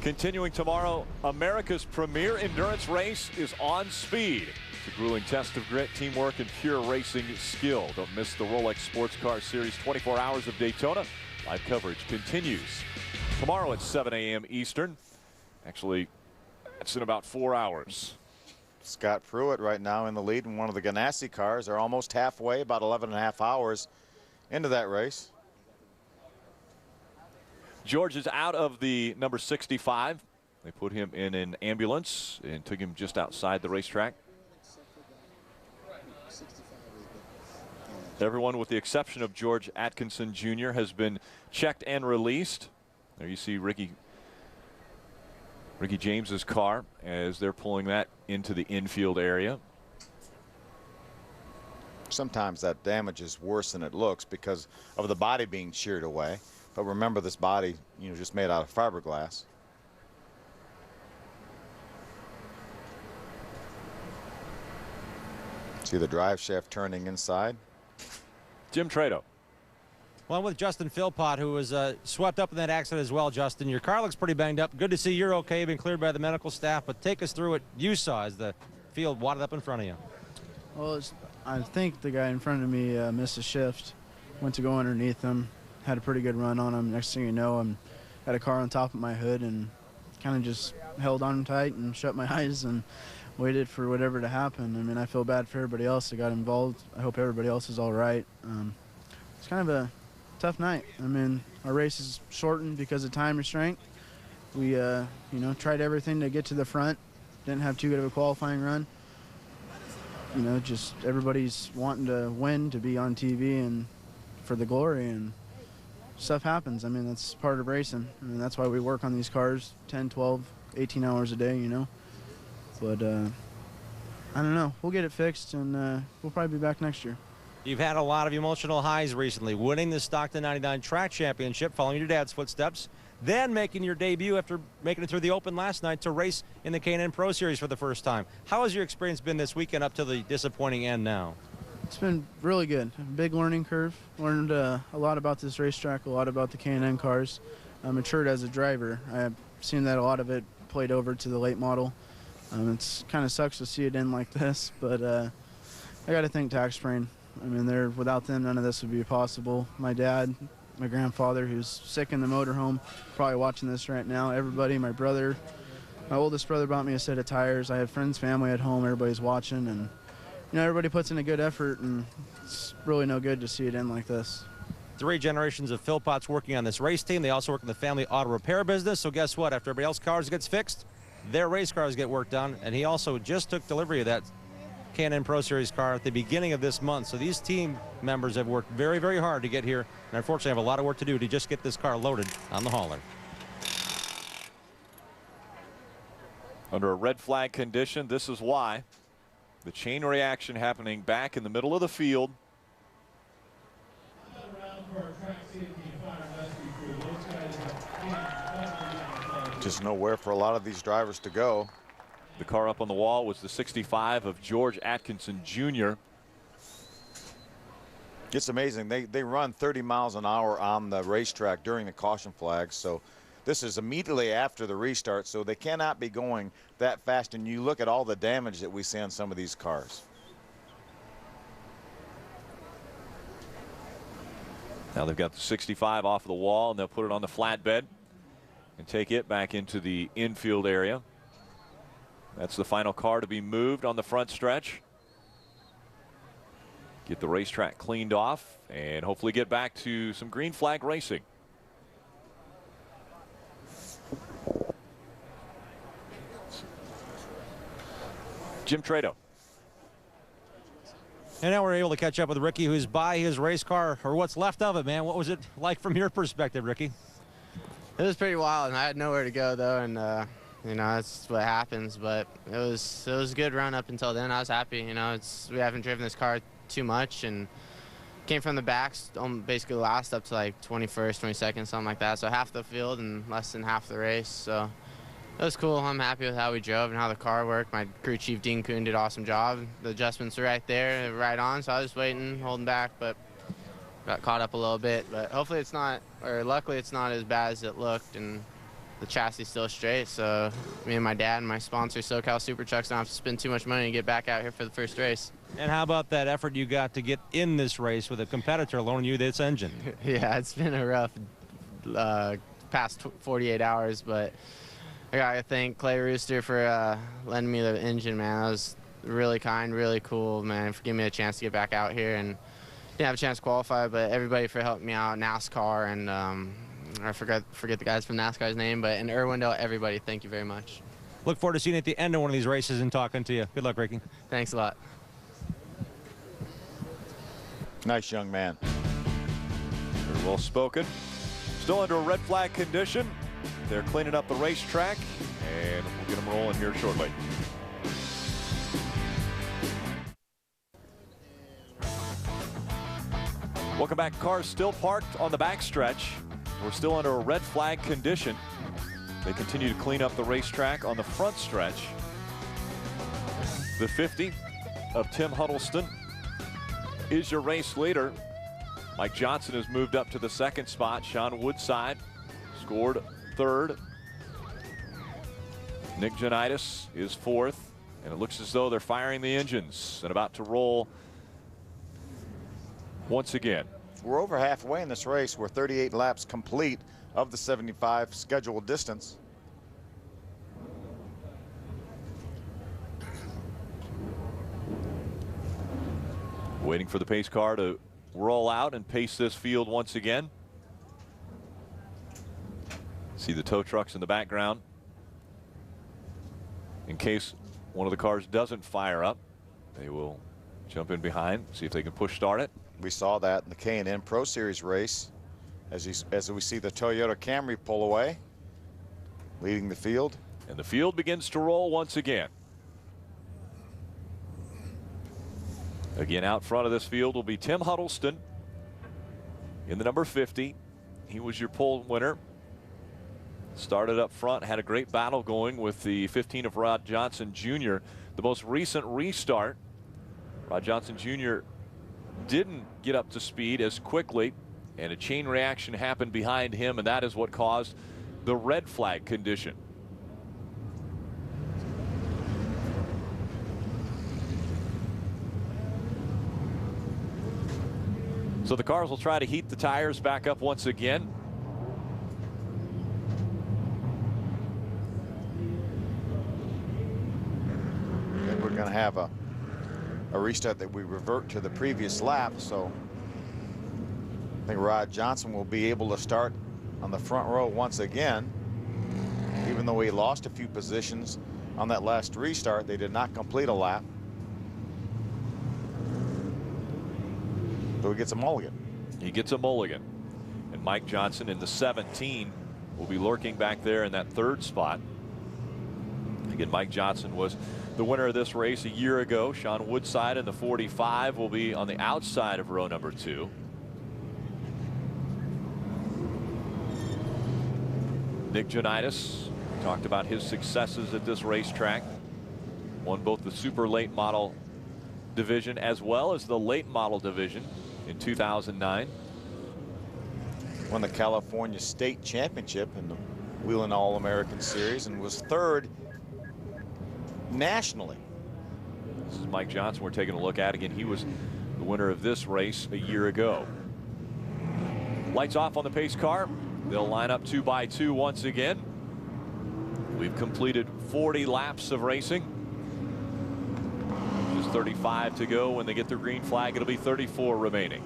Continuing tomorrow, America's premier endurance race is on speed. It's a grueling test of grit, teamwork, and pure racing skill. Don't miss the Rolex Sports Car Series 24 Hours of Daytona. Live coverage continues tomorrow at 7 a.m. Eastern. Actually, that's in about 4 hours. Scott Pruitt right now in the lead in one of the Ganassi cars. They're almost halfway, about 11.5 hours into that race. George is out of the number 65. They put him in an ambulance and took him just outside the racetrack. Everyone with the exception of George Atkinson Jr. has been checked and released. There you see Ricky James's car as they're pulling that into the infield area. Sometimes that damage is worse than it looks because of the body being sheared away. But remember, this body, just made out of fiberglass. See the drive shaft turning inside. Jim Trado. Well, I'm with Justin Philpott, who was swept up in that accident as well. Justin, your car looks pretty banged up. Good to see you're okay, been cleared by the medical staff, but take us through what you saw as the field wadded up in front of you. Well, I think the guy in front of me missed a shift, went to go underneath him, had a pretty good run on him. Next thing you know, I had a car on top of my hood and kind of just held on tight and shut my eyes and waited for whatever to happen. I mean, I feel bad for everybody else that got involved. I hope everybody else is all right. It's kind of a tough night. I mean, our race is shortened because of time restraint. We, tried everything to get to the front. Didn't have too good of a qualifying run. Just everybody's wanting to win, to be on TV and for the glory, and stuff happens. I mean, that's part of racing. I mean, that's why we work on these cars 10, 12, 18 hours a day, But I don't know. We'll get it fixed, and we'll probably be back next year. You've had a lot of emotional highs recently, winning the Stockton 99 Track Championship, following your dad's footsteps, then making your debut after making it through the Open last night to race in the K&N Pro Series for the first time. How has your experience been this weekend up to the disappointing end now? It's been really good. A big learning curve. Learned a lot about this racetrack, a lot about the K&N cars. I matured as a driver. I've seen that a lot of it played over to the late model. It's kind of sucks to see it end like this, but I got to thank Tax Sprain. I mean, without them, none of this would be possible. My dad, my grandfather, who's sick in the motorhome, probably watching this right now. Everybody, my brother, my oldest brother bought me a set of tires. I have friends, family at home. Everybody's watching, and everybody puts in a good effort, and it's really no good to see it end like this. 3 generations of Philpotts working on this race team. They also work in the family auto repair business. So guess what? After everybody else's cars gets fixed, their race cars get worked on. And he also just took delivery of that K&N Pro Series car at the beginning of this month. So these team members have worked very, very hard to get here, and unfortunately have a lot of work to do to just get this car loaded on the hauler. Under a red flag condition, this is why. The chain reaction happening back in the middle of the field. Just nowhere for a lot of these drivers to go. The car up on the wall was the 65 of George Atkinson Jr. It's amazing. They run 30 miles an hour on the racetrack during the caution flag. So this is immediately after the restart. So they cannot be going that fast. And you look at all the damage that we see on some of these cars. Now they've got the 65 off of the wall, and they'll put it on the flatbed and take it back into the infield area. That's the final car to be moved on the front stretch. Get the racetrack cleaned off and hopefully get back to some green flag racing. Jim Trado. And now we're able to catch up with Ricky, who's by his race car, or what's left of it, man. What was it like from your perspective, Ricky? It was pretty wild, and I had nowhere to go, though, and that's what happens. But it was a good run up until then. I was happy. We haven't driven this car too much, and came from the backs, basically last up to like 21st, 22nd, something like that. So half the field and less than half the race. So it was cool. I'm happy with how we drove and how the car worked. My crew chief, Dean Kuhn, did an awesome job. The adjustments were right there, right on. So I was waiting, holding back, but got caught up a little bit. But hopefully it's not, or luckily it's not as bad as it looked. And the chassis is still straight, so me and my dad and my sponsor, SoCal Super Trucks, don't have to spend too much money to get back out here for the first race. And how about that effort you got to get in this race with a competitor loaning you this engine? Yeah, it's been a rough past 48 hours, but I gotta thank Clay Rooster for lending me the engine, man. That was really kind, really cool, man, for giving me a chance to get back out here. And didn't have a chance to qualify, but everybody for helping me out, NASCAR, and I forget the guy's from NASCAR's name, but in Irwindale, everybody, thank you very much. Look forward to seeing you at the end of one of these races and talking to you. Good luck, Ricky. Thanks a lot. Nice young man. Very well spoken. Still under a red flag condition. They're cleaning up the racetrack, and we'll get them rolling here shortly. Welcome back. Cars still parked on the backstretch. We're still under a red flag condition. They continue to clean up the racetrack on the front stretch. The 50 of Tim Huddleston is your race leader. Mike Johnson has moved up to the second spot. Sean Woodside scored third. Nick Janitis is fourth. And it looks as though they're firing the engines and about to roll once again. We're over halfway in this race. We're 38 laps complete of the 75 scheduled distance. Waiting for the pace car to roll out and pace this field once again. See the tow trucks in the background. In case one of the cars doesn't fire up, they will jump in behind, see if they can push start it. We saw that in the K&N Pro Series race as we see the Toyota Camry pull away, leading the field. And the field begins to roll once again. Again, out front of this field will be Tim Huddleston in the number 50. He was your pole winner. Started up front, had a great battle going with the 15 of Rod Johnson Jr. The most recent restart, Rod Johnson Jr. didn't get up to speed as quickly, and a chain reaction happened behind him, and that is what caused the red flag condition. So the cars will try to heat the tires back up once again. And we're going to have a restart that we revert to the previous lap. So I think Rod Johnson will be able to start on the front row once again. Even though he lost a few positions on that last restart, they did not complete a lap. So he gets a mulligan. He gets a mulligan. And Mike Johnson in the 17 will be lurking back there in that third spot. Again, Mike Johnson was the winner of this race a year ago. Sean Woodside in the 45 will be on the outside of row number 2. Nick Janitis talked about his successes at this racetrack. Won both the super late model division as well as the late model division in 2009. Won the California State Championship in the Whelen All-American Series and was third nationally. This is Mike Johnson we're taking a look at. Again, he was the winner of this race a year ago. Lights off on the pace car. They'll line up 2 by 2 once again. We've completed 40 laps of racing. Just 35 to go. When they get the green flag, it'll be 34 remaining.